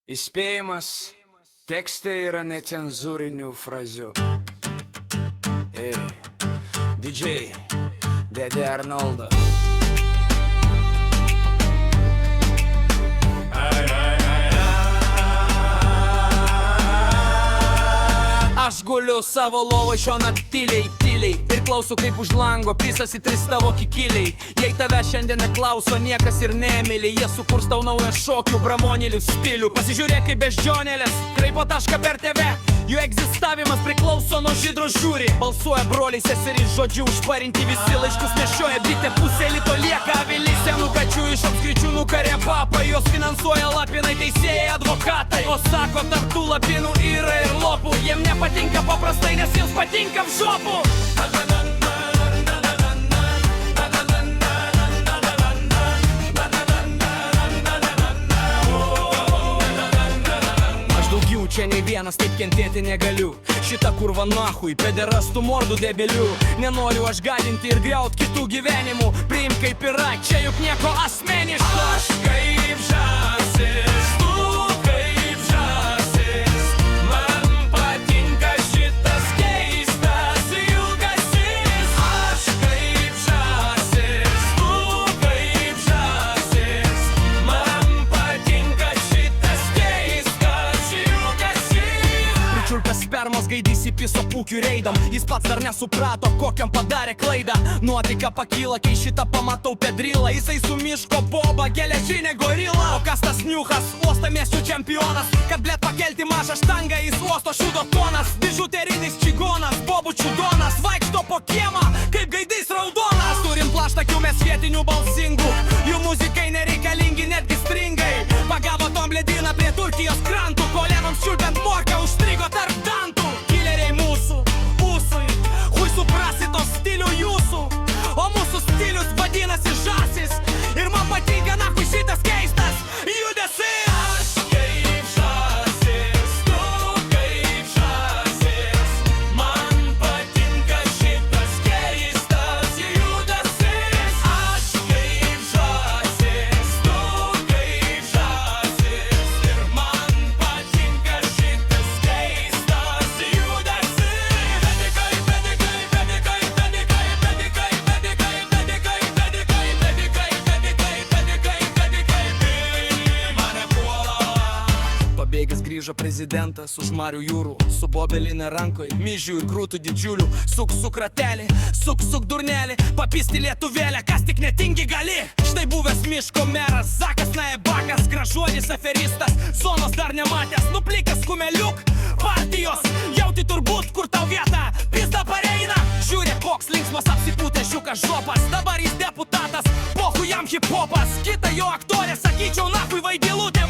Įspėjimas, tekste yra necenzūrinių frazių. DJ, Dėdė Arnoldo. Aš guliu savo lovoj šiuomet tyliai ir klausau kaip už lango pisasi tris tavo kikiliai. Jei tave šiandien neklauso niekas ir nemyli, jie sukurs tau naują šokių bramonėlių stilių. Pasižiūrėk kaip beždžionėlės kraipo tašką per TV, jų egzistavimas priklauso nuo žydro žiūri. Balsuoja broliai seserys, žodžiu užparinti visi, laiškus nešioja bitė, pusė lito lieka avilys. Senų kačių iš apskričių nukarė papai, jos finansuoja lapinai, teisėjai, advokatai. O sako, tarp tų lapinų yra ir lopų, jiem nepatinka paprastai, nes jiems patinka apžopų. Čia nei vienas taip kentėti negaliu. Šitą kurvą nahui, pederastų mordų debelių. Nenoriu aš gadinti ir griaut kitų gyvenimų. Priimk kaip yra, čia juk nieko asmeniško. Aš kaip žąsis, tu kaip žąsis. Man patinka šitas keistas ilgasis. Aš kaip žąsis, tu kaip žąsis. Man patinka šitas keistas čiulpės spermos gaidys į piso pūkių reidam. Jis pats dar nesuprato, kokiam padarė klaidą. Nuotaika pakyla, kai šitą pamatau pedrilą. Jisai su miško boba, geležinė gorila. O kas tas niuchas, uostamiesčių čempionas? Kad blėt pakelti mažą štangą, jis uosto šūdo tonas. Bižuterinis čigonas, bobučių donas. Vaikšto po kiemą, kaip gaidys raudonas. Turim plaštakių mes vietinių balsingų, jų muzikai nereikalingi netgi stringai. Pagavo tom ledina prie Turkijos krantų, kolenoms čiulpiant morką užstrigo tarp dantų. Kileriai mūsų, ūsai, hui suprasi to stilių jūsų. O mūsų stilius vadinasi žąsis. Ir man patinka nahui šitas keistas judesis. Aš kaip žąsis, tu kaip žąsis. Man patinka šitas keistas judesis. Aš kaip žąsis, tu kaip žąsis. Ir man patinka šitas keistas judesis. Pabėgęs grįžo prezidentas už Marių jūrų, su bobelinė rankoj, myžių ir krūtų didžiulių. Suk ratelį, suk durnelį, papisti lietuvėlę, kas tik netingi gali. Štai buvęs miško meras, Zakas Naebakas, gražuolis aferistas, zonos dar nematęs, nuplikęs kumeliuk. Partijos, jauti turbūt, kur tau vieta, pizda pareina. Žiūrėk, koks linksmas apsipūtęs žiukas žopas, dabar jis deputatas, pohu jam hip-hopas. Kita jo aktorė, sakyčiau, nahui vaidilutė.